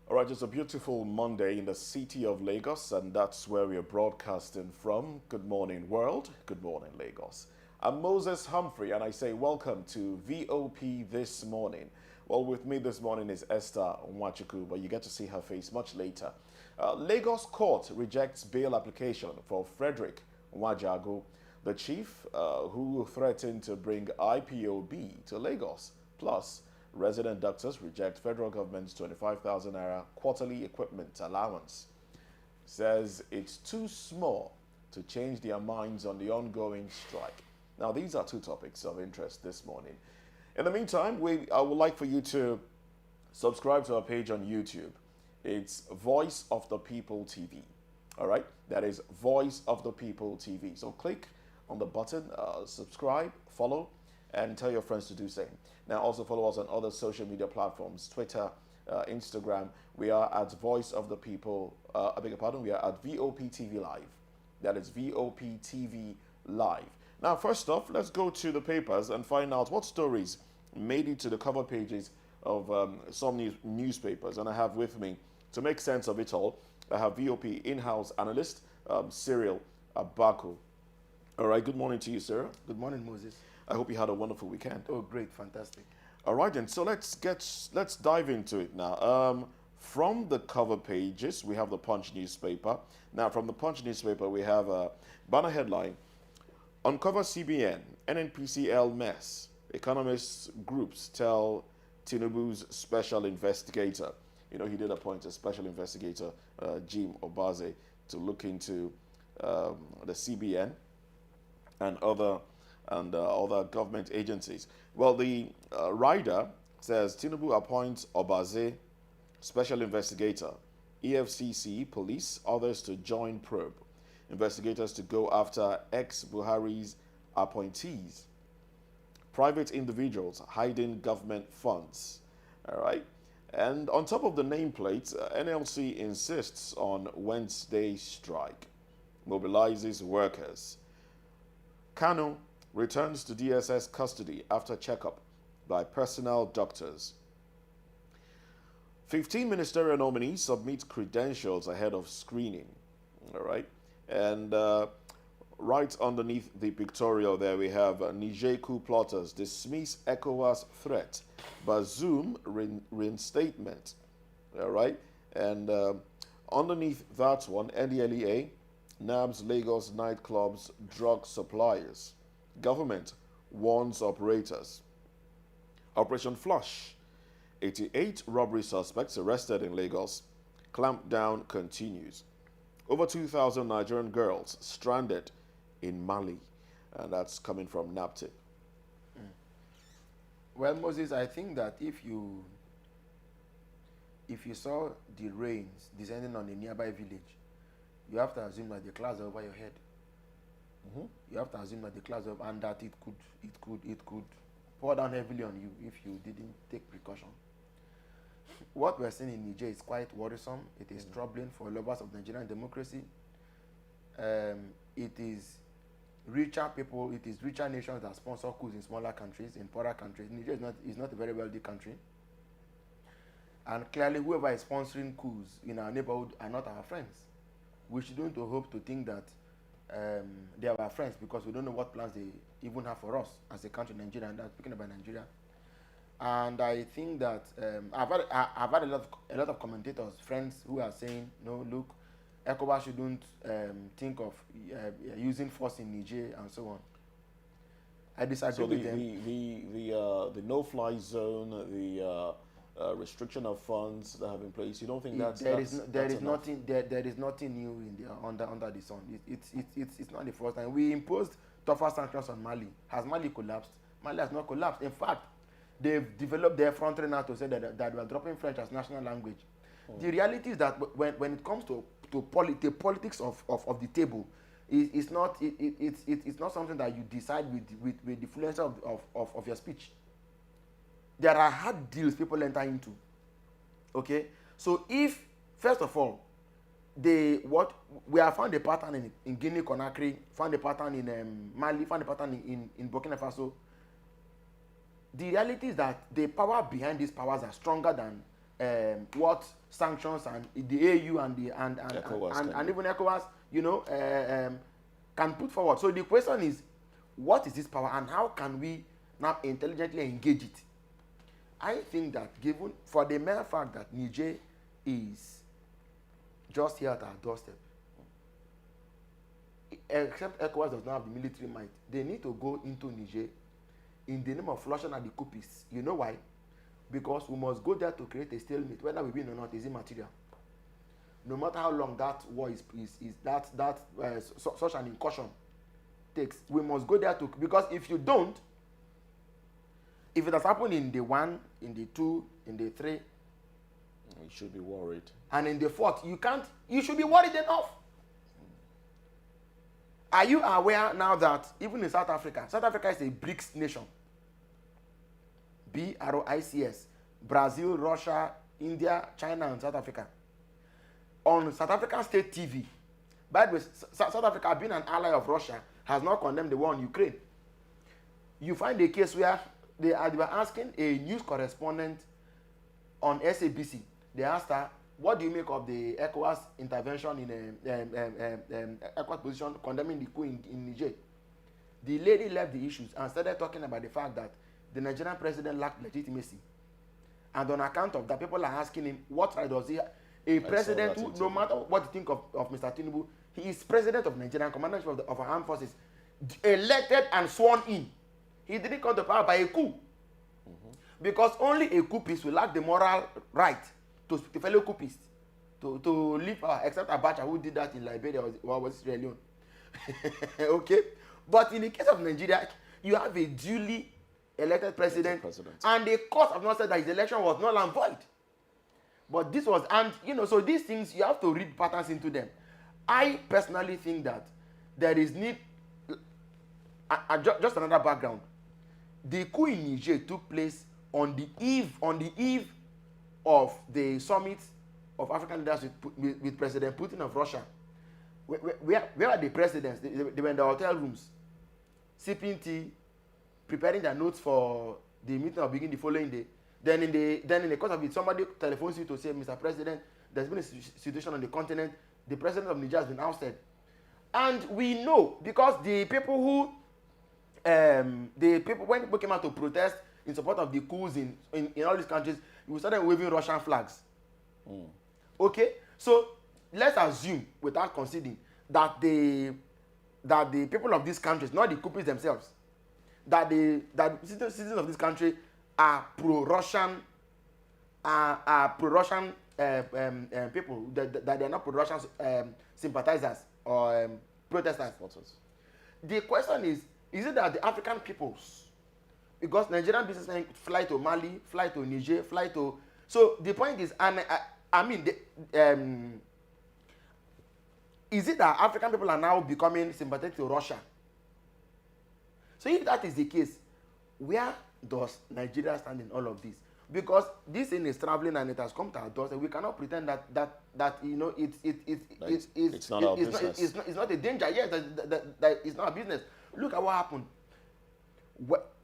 All right, it's a beautiful Monday in the city of Lagos, and that's where we are broadcasting from. Good morning, world. Good morning, Lagos. I'm Moses Humphrey, and I say welcome to VOP this morning. Well, with me this morning is Esther Nwachuku, but you get to see her face much later. Lagos court rejects bail application for Frederick Nwajago, the chief who threatened to bring IPOB to Lagos. Plus, resident doctors reject federal government's 25,000 naira quarterly equipment allowance. Says it's too small to change their minds on the ongoing strike. Now, these are two topics of interest this morning. In the meantime, I would like for you to subscribe to our page on YouTube. It's Voice of the People TV. All right? That is Voice of the People TV. So click on the button, subscribe, follow, and tell your friends to do the same. Now, also follow us on other social media platforms, Twitter, Instagram. We are at Voice of the People. I beg your pardon. We are at VOP TV Live. That is VOP TV Live. Now, first off, let's go to the papers and find out what stories made it to the cover pages of some newspapers. And I have with me, to make sense of it all, I have VOP in-house analyst, Cyril Abaku. All right, good morning to you, sir. Good morning, Moses. I hope you had a wonderful weekend. Oh, great, fantastic. All right, then. So let's dive into it now. From the cover pages, we have the Punch newspaper. Now, from the Punch newspaper, we have a banner headline: Uncover CBN, NNPCL mess. Economists groups tell Tinubu's special investigator. You know, he did appoint a special investigator, Jim Obaze, to look into the CBN and other government agencies. Well, the rider says Tinubu appoints Obaze special investigator, EFCC, police, others to join probe. Investigators to go after ex-Buhari's appointees. Private individuals hiding government funds. All right. And on top of the nameplate, NLC insists on Wednesday strike. Mobilizes workers. Kanu returns to DSS custody after checkup by personnel doctors. 15 ministerial nominees submit credentials ahead of screening. All right. And right underneath the pictorial there, we have Niger coup plotters dismiss ECOWAS threat. Bazoum reinstatement. All right. And underneath that one, NDLEA nabs Lagos nightclubs drug suppliers. Government warns operators. Operation Flush. 88 robbery suspects arrested in Lagos. Clampdown continues. Over 2,000 Nigerian girls stranded in Mali. And that's coming from NAPTIP. Well, Moses, I think that if you saw the rains descending on a nearby village, you have to assume that the clouds are over your head. You have to assume that the clouds are, and that it could pour down heavily on you if you didn't take precaution. What we're seeing in Niger is quite worrisome. It is troubling for lovers of Nigerian democracy. It is richer people, it is richer nations that sponsor coups in smaller countries, in poorer countries. Niger is not a very wealthy country. And clearly, whoever is sponsoring coups in our neighborhood are not our friends. We shouldn't hope to think that they are our friends, because we don't know what plans they even have for us as a country, Nigeria, and that's speaking about Nigeria. And I think that I've had a lot of commentators, friends, who are saying, no, look, ECOWAS shouldn't think of using force in Niger and so on. I disagree with them. The no-fly zone, the restriction of funds that have in place, you don't think there is nothing new in the under the sun. It's not the first time. We imposed tougher sanctions on Mali. Has Mali collapsed? Mali has not collapsed. In fact, they've developed their front now to say that we are dropping French as national language. The reality is that when it comes to the politics of the table, it's not something that you decide with the fluency of your speech. There are hard deals people enter into. Okay, so if first of all we have found a pattern in Guinea Conakry, found a pattern in Mali, found a pattern in Burkina Faso. The reality is that the power behind these powers are stronger than what sanctions and the AU and the and even ECOWAS, can put forward. So the question is, what is this power and how can we now intelligently engage it? I think that given for the mere fact that Niger is just here at our doorstep, except ECOWAS does not have the military might, they need to go into Niger in the name of flushing at the coupists. You know why? Because we must go there to create a stalemate, whether we win or not is immaterial. No matter how long that war is such an incursion takes, we must go there to, because if you don't, if it has happened in the 1, in the 2, in the 3, you should be worried. And in the 4th, you should be worried enough. Are you aware now that even in South Africa is a BRICS nation? BRICS. Brazil, Russia, India, China, and South Africa. On South African state TV, by the way, South Africa, being an ally of Russia, has not condemned the war in Ukraine. You find a case where they were asking a news correspondent on SABC. They asked her, what do you make of the ECOWAS intervention in ECOWAS position condemning the coup in Niger? The lady left the issues and started talking about the fact that the Nigerian president lacked legitimacy. And on account of that, people are asking him, what right does he have? A president who, no matter what you think of Mr. Tinubu, he is president of Nigeria, commander of our armed forces, elected and sworn in. He didn't come to power by a coup. Because only a coupist will lack the moral right to speak to fellow coupists, to leave power, except Abacha, who did that in Liberia or was Sierra Leone. Okay? But in the case of Nigeria, you have a duly elected president, and the court have not said that his election was null and void. But this was, and so these things, you have to read patterns into them. I personally think that there is need, just another background. The coup in Niger took place on the eve of the summit of African leaders with President Putin of Russia. Where are the presidents? They were in the hotel rooms, sipping tea, preparing their notes for the meeting of begin the following day. Then in the course of it, somebody telephones you to say, Mr. President, there's been a situation on the continent. The president of Niger has been ousted. And we know, because the people who, when people came out to protest in support of the coups in all these countries, we started waving Russian flags. Okay? So let's assume, without conceding, that the people of these countries, not the coupists themselves, that citizens of this country are pro-Russian, people, that they are not pro-Russian sympathizers or protesters. The question is it that the African peoples, because Nigerian businessmen fly to Mali, fly to Niger, fly to, so the point is, is it that African people are now becoming sympathetic to Russia? So if that is the case, where does Nigeria stand in all of this? Because this thing is traveling and it has come to our doors, and we cannot pretend that it's not our business. It's not a danger. Yes, that it's not a business. Look at what happened.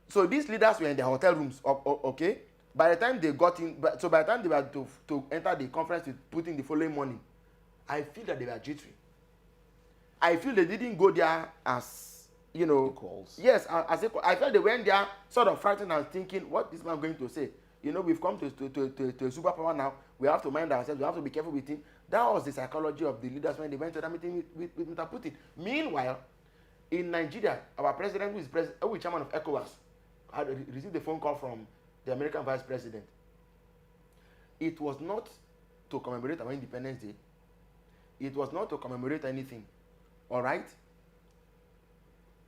So these leaders were in their hotel rooms. Okay, by the time they got in, by the time they were to enter the conference with Putin the following morning, I feel that they were jittery. I feel they didn't go there as equals. Yes, as equal. I felt they went there sort of frightened and thinking, what is this man going to say? We've come to a superpower now. We have to mind ourselves. We have to be careful with him. That was the psychology of the leaders when they went to that meeting with Mr. Putin. Meanwhile, in Nigeria, our president, who is chairman of ECOWAS, had received a phone call from the American vice president. It was not to commemorate our Independence Day. It was not to commemorate anything. All right?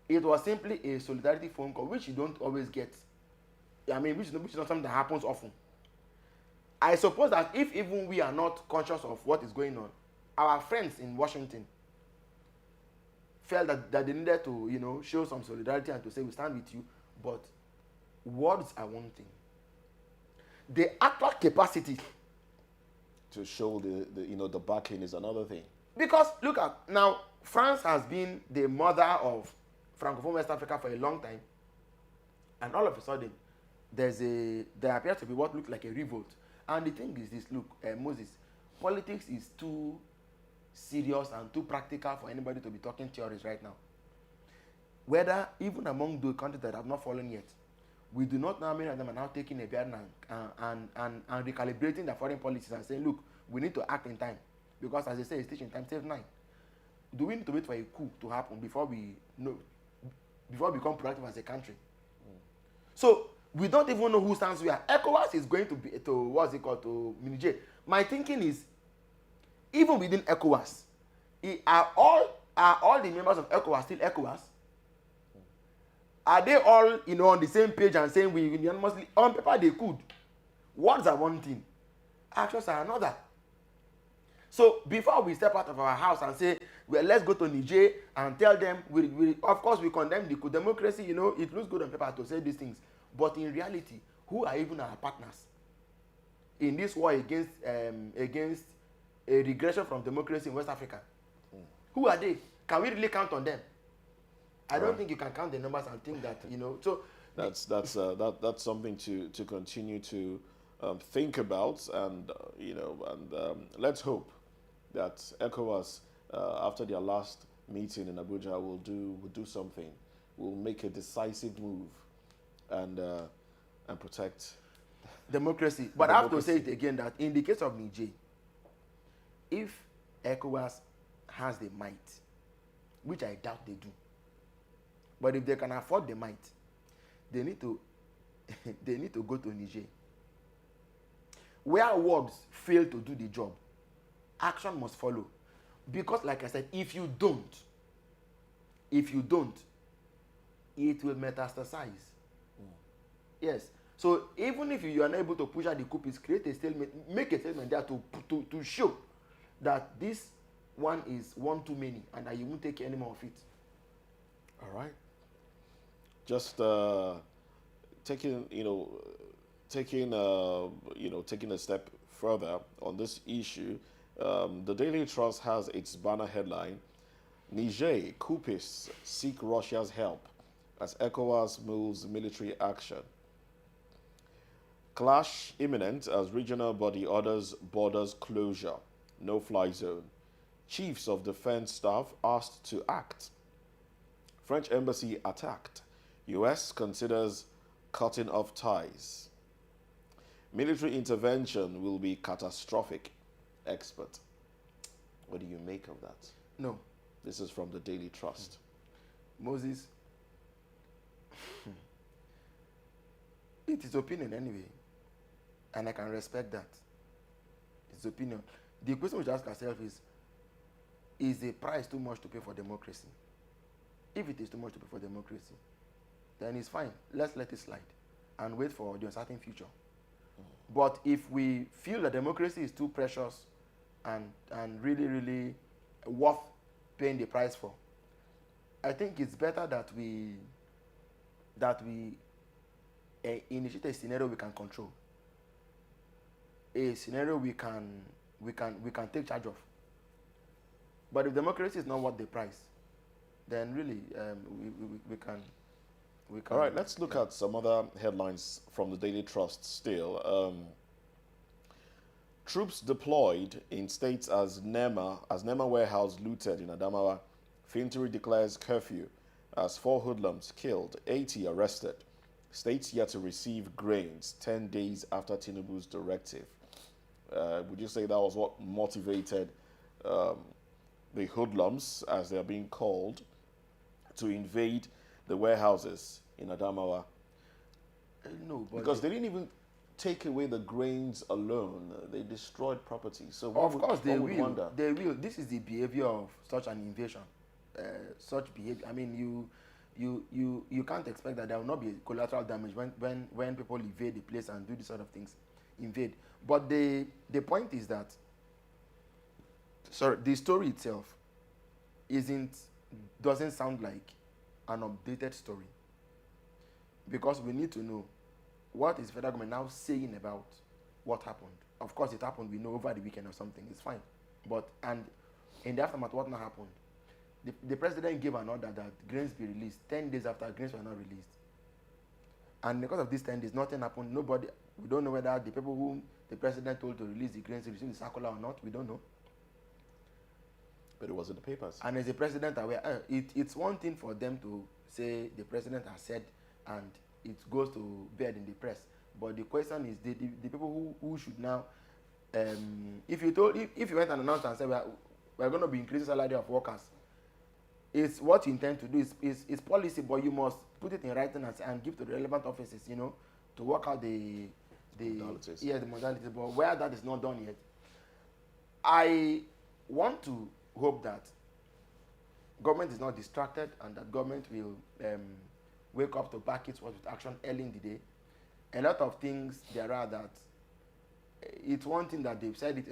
It was simply a solidarity phone call, which you don't always get. Which is not something that happens often. I suppose that if even we are not conscious of what is going on, our friends in Washington felt that they needed to, show some solidarity and to say we stand with you. But words are one thing. The actual capacity to show the backing is another thing. Because look at now, France has been the mother of Francophone West Africa for a long time, and all of a sudden there appears to be what looked like a revolt, And the thing is this, look, Moses, politics is too serious and too practical for anybody to be talking theories right now. Whether even among the countries that have not fallen yet, we do not know how many of them are now taking a bearing and recalibrating their foreign policies and saying, look, we need to act in time. Because as they say, stitch in time, save 9. Do we need to wait for a coup to happen before we become proactive as a country? So we don't even know who stands where. ECOWAS is going to be to what's it called, to Niger. My thinking is, even within ECOWAS, are all the members of ECOWAS still ECOWAS? Are they all, on the same page and saying we unanimously? On paper they could. Words are one thing, actions are another. So before we step out of our house and say, well, let's go to Niger and tell them, of course we condemn the democracy, it looks good on paper to say these things. But in reality, who are even our partners in this war against a regression from democracy in West Africa? Who are they? Can we really count on them? I don't think you can count the numbers and think that, So that's something to continue to think about, and let's hope that ECOWAS, after their last meeting in Abuja, will do something, will make a decisive move, and protect democracy. But I have to say it again that in the case of Niger, if ECOWAS has the might, which I doubt they do, but if they can afford the might, they need to go to Niger. Where words fail to do the job, action must follow. Because like I said, if you don't, it will metastasize. Yes. So even if you are unable to push out the coup, create a statement, make a statement there to show that this one is one too many and that you won't take any more of it. All right. Just taking a step further on this issue, the Daily Trust has its banner headline: Niger coupists seek Russia's help as ECOWAS moves military action. Clash imminent as regional body orders borders closure. No-fly zone. Chiefs of defense staff asked to act. French embassy attacked. U.S. considers cutting off ties. Military intervention will be catastrophic. Expert. What do you make of that? No. This is from the Daily Trust. Moses, it is opinion anyway, and I can respect that. It's opinion. The question we should ask ourselves is the price too much to pay for democracy? If it is too much to pay for democracy, then it's fine. Let's let it slide and wait for the uncertain future. But if we feel that democracy is too precious and really, really worth paying the price for, I think it's better that we initiate a scenario we can control, a scenario we can take charge of. But if democracy is not worth the price, then really we can. All right, let's look at some other headlines from the Daily Trust still. Troops deployed in states as Nema warehouse looted in Adamawa. Fintiri declares curfew as 4 hoodlums killed, 80 arrested. States yet to receive grains 10 days after Tinubu's directive. Would you say that was what motivated the hoodlums, as they are being called, to invade the warehouses in Adamawa? No, but because they didn't even take away the grains alone; they destroyed property. So of course they will. Wonder? They will. This is the behavior of such an invasion. Such behavior. I mean, you can't expect that there will not be collateral damage when people invade the place and do these sort of things. Invade. But the point is that, sorry, the story itself doesn't sound like an updated story, because we need to know what is federal government now saying about what happened. Of course, it happened, we know, over the weekend or something. It's fine. But and in the aftermath, what now happened? The president gave an order that grains be released 10 days after grains were not released. And because of these 10 days, nothing happened. We don't know whether the people who the president told to release the grains, he received the circular or not, we don't know. But it was in the papers. And as the president aware, it's one thing for them to say the president has said and it goes to bed in the press. But the question is the people who should now, if you went and announced and said we're going to be increasing salary of workers, it's what you intend to do is policy, but you must put it in writing and give to the relevant offices, you know, to work out the modalities. Yeah, the modalities. But where that is not done yet, I want to hope that government is not distracted and that government will wake up to back its words with action early in the day. A lot of things there are that it's one thing that they've said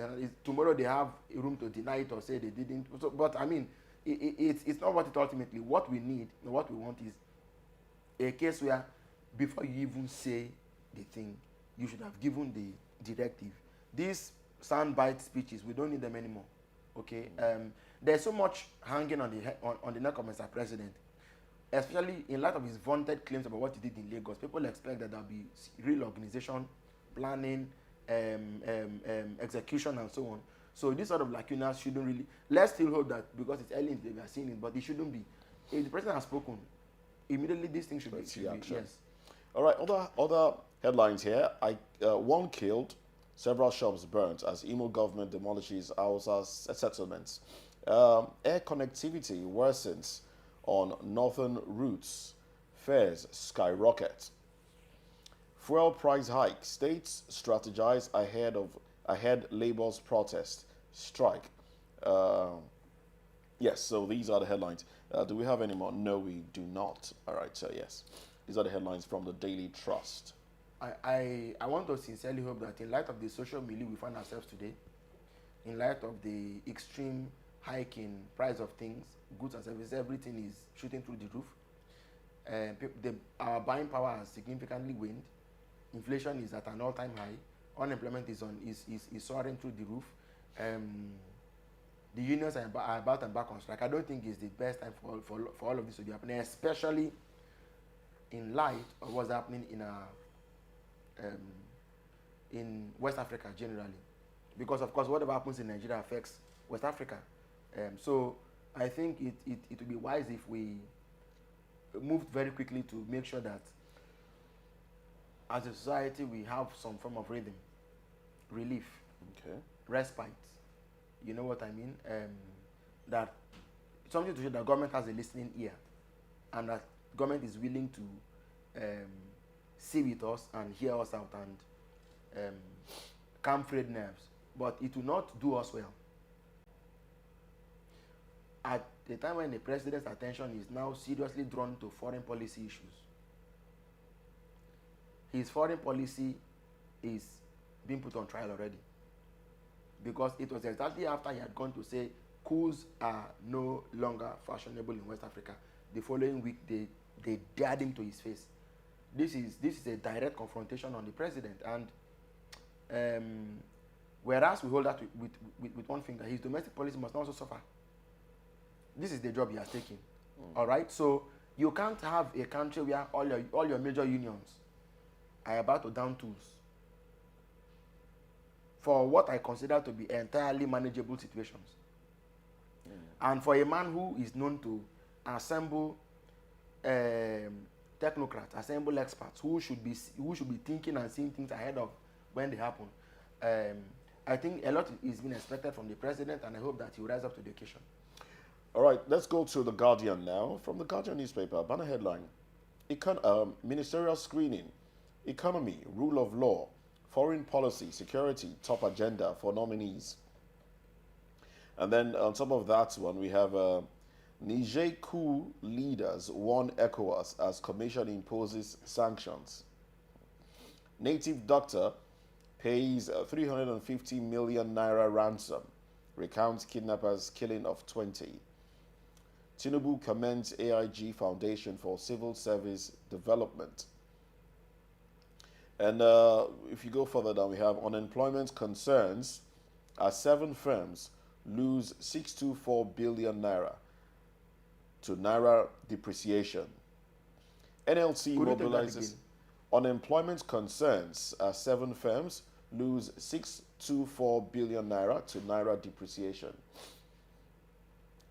tomorrow they have room to deny it or say they didn't. So, but I mean, it's not what it ultimately. What we need, what we want is a case where before you even say the thing, you should have given the directive. These soundbite speeches, we don't need them anymore. Okay, there's so much hanging on the neck of Mr. President, especially in light of his vaunted claims about what he did in Lagos. People expect that there'll be real organization, planning, execution, and so on. So this sort of lacunas shouldn't really. Let's still hope that because it's early in the day we are seeing it, but it shouldn't be. If the president has spoken, immediately this thing should be yes. All right, other headlines here. One killed, several shops burnt as Imo government demolishes Hausa's settlements. Air connectivity worsens on northern routes. Fares skyrocket. Fuel price hike. States strategize ahead Labour's protest strike. Yes, so these are the headlines. Do we have any more? No, we do not. All right, so yes. These are the headlines from the Daily Trust. I want to sincerely hope that in light of the social milieu we find ourselves today, in light of the extreme hike in price of things, goods and services, everything is shooting through the roof. Our buying power has significantly waned. Inflation is at an all-time high. Unemployment is soaring through the roof. The unions are about and back on strike. I don't think it's the best time for all of this to be happening, especially in light of what's happening in West Africa generally, because of course whatever happens in Nigeria affects West Africa. So I think it would be wise if we moved very quickly to make sure that as a society we have some form of rhythm, relief, respite. You know what I mean? That something to show that government has a listening ear, and that government is willing to see with us and hear us out and calm frayed nerves. But it will not do us well. At the time when the president's attention is now seriously drawn to foreign policy issues, his foreign policy is being put on trial already. Because it was exactly after he had gone to say coups are no longer fashionable in West Africa. The following week, they dared him to his face. This is a direct confrontation on the president, and whereas we hold that with one finger, his domestic policy must also suffer. This is the job he has taken. All right, so you can't have a country where all your major unions are about to down tools for what I consider to be entirely manageable situations. And for a man who is known to assemble technocrats, assemble experts who should be thinking and seeing things ahead of when they happen, I think a lot is being expected from the president, and I hope that he will rise up to the occasion. All right, let's go to The Guardian now. From The Guardian newspaper, banner headline, ministerial screening, economy, rule of law, foreign policy, security, top agenda for nominees. And then on top of that one, we have Niger coup leaders warn ECOWAS as commission imposes sanctions. Native doctor pays 350 million naira ransom, recounts kidnappers' killing of 20. Tinubu commends AIG Foundation for civil service development. And if you go further down, we have unemployment concerns as 7 firms lose 624 billion naira to naira depreciation. NLC mobilizes unemployment concerns as 7 firms lose 624 billion naira to naira depreciation.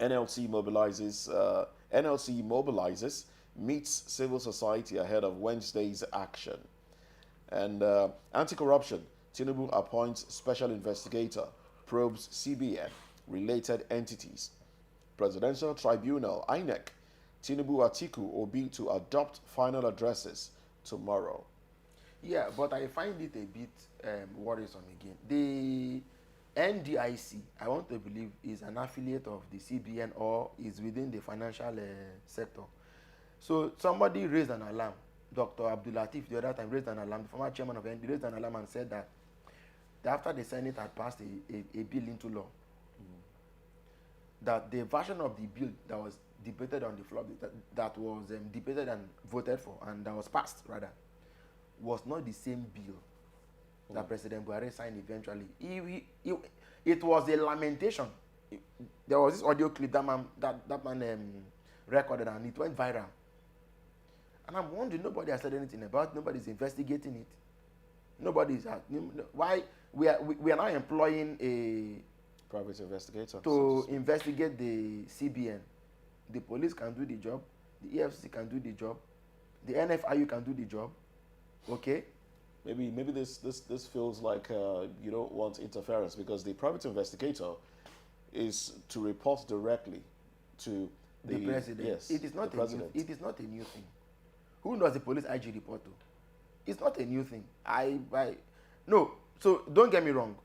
NLC mobilizes, meets civil society ahead of Wednesday's action. And anti-corruption, Tinubu appoints special investigator, probes CBN, related entities. Presidential Tribunal, INEC, Tinubu Atiku Obi to adopt final addresses tomorrow. Yeah, but I find it a bit worrisome again. The NDIC, I want to believe, is an affiliate of the CBN or is within the financial sector. So somebody raised an alarm. Dr. Abdul Latif the other time raised an alarm. The former chairman of ND raised an alarm and said that after the Senate had passed a bill into law, that the version of the bill that was debated on the floor, that was debated and voted for, and that was passed rather, was not the same bill that President Buhari signed eventually. It was a lamentation. There was this audio clip that man recorded, and it went viral. And I'm wondering, nobody has said anything about it. Nobody's investigating it. Nobody's why we are now employing a private investigator to investigate the CBN. The police can do the job. The EFCC can do the job. The NFIU can do the job. Okay. Maybe this feels like you don't want interference, because the private investigator is to report directly to the president. Yes, it is not it is not a new thing. Who does the police IG report to? It's not a new thing. No. So don't get me wrong.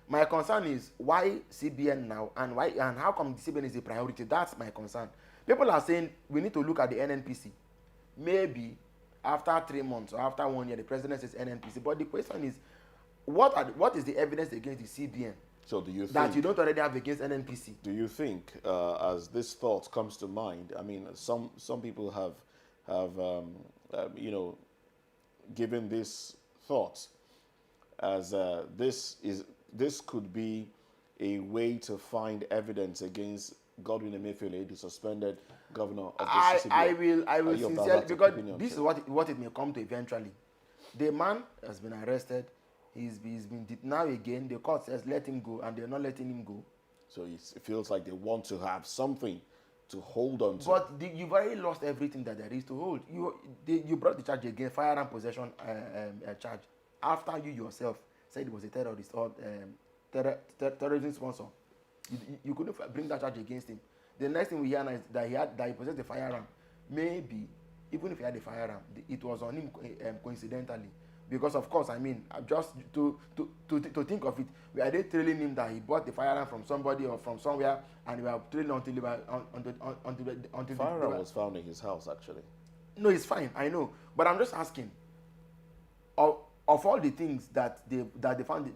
My concern is why CBN now, and how come the CBN is a priority. That's my concern. People are saying we need to look at the NNPC. Maybe after 3 months or after 1 year, the president says NNPC. But the question is, what is the evidence against the CBN? So do you think that you don't already have against NNPC? Do you think, as this thought comes to mind, I mean, some people have given this thought as this could be a way to find evidence against Godwin Emefiele, the suspended governor of the CCBN. I will sincerely, because this is what it may come to eventually. The man has been arrested. He's been now again. The court says let him go, and they're not letting him go. So it feels like they want to have something to hold on to. But you've already lost everything that there is to hold. You brought the charge again, firearm possession charge, after you yourself said it was a terrorist or terrorism sponsor. You couldn't bring that charge against him. The next thing we hear now is that he possessed a firearm. Maybe even if he had a firearm, it was on him coincidentally. Because of course, I mean, just to think of it, are they trailing him that he bought the firearm from somebody or from somewhere, and we are trailing until firearm was found in his house actually. No, it's fine, I know, but I'm just asking. Of all the things that they found,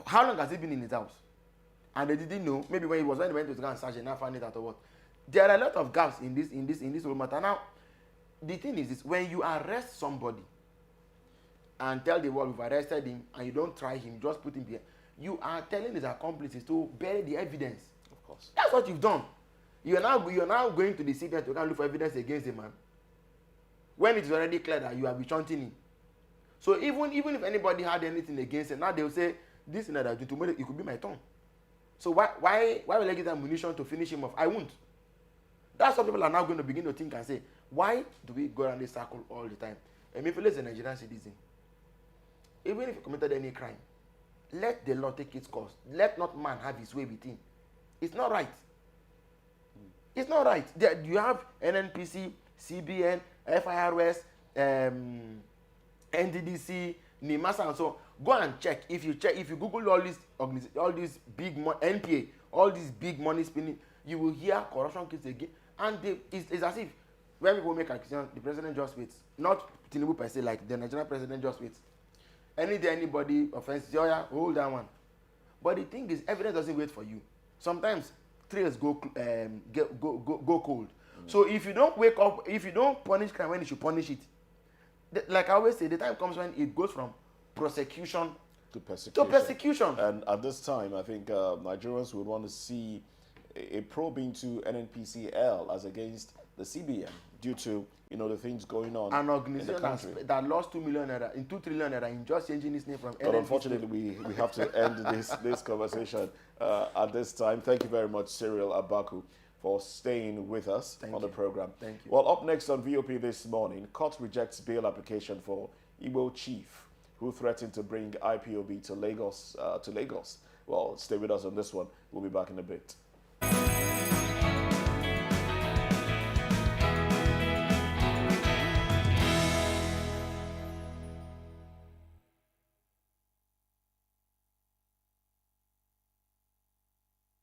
how long has he been in his house? And they didn't know. Maybe when he went to go and search, and now found it out or what. There are a lot of gaps in this whole matter. Now, the thing is this: when you arrest somebody and tell the world we've arrested him, and you don't try him, just put him here, you are telling his accomplices to bury the evidence. Of course. That's what you've done. You're now going to the CBN to go and look for evidence against the man, when it is already clear that you have been chanting him. So even if anybody had anything against him, now they'll say this and that. Tomorrow it could be my turn. So why will I give them ammunition to finish him off? I won't. That's what people are now going to begin to think and say, why do we go around this circle all the time? Emefiele is a Nigerian citizen. Even if he committed any crime, let the law take its course. Let not man have his way with him. It's not right. It's not right. You have NNPC, CBN, FIRS, NDDC, NIMASA, and so on. Go and check. If you Google all these big NPA, all these big money spending, you will hear corruption cases again. And it's as if when people make accusations, the president just waits. Not Tinubu per se, like the Nigerian president just waits. Any day anybody offenses, oh yeah, hold that one. But the thing is, evidence doesn't wait for you. Sometimes trails go cold. So if you don't wake up, if you don't punish crime when you should punish it, like I always say, the time comes when it goes from prosecution to persecution. persecution. And at this time, I think Nigerians would want to see a probe into NNPCL as against the CBN due to, you know, the things going on An in the organization country. that lost 2 million naira in 2 trillion naira in just changing its name from But NNPC. unfortunately, we have to end this conversation at this time. Thank you very much, Cyril Abaku, for staying with us on the program. Thank you. Well, up next on VOP this morning, court rejects bail application for Igbo chief who threatened to bring IPOB to Lagos. Well, stay with us on this one. We'll be back in a bit.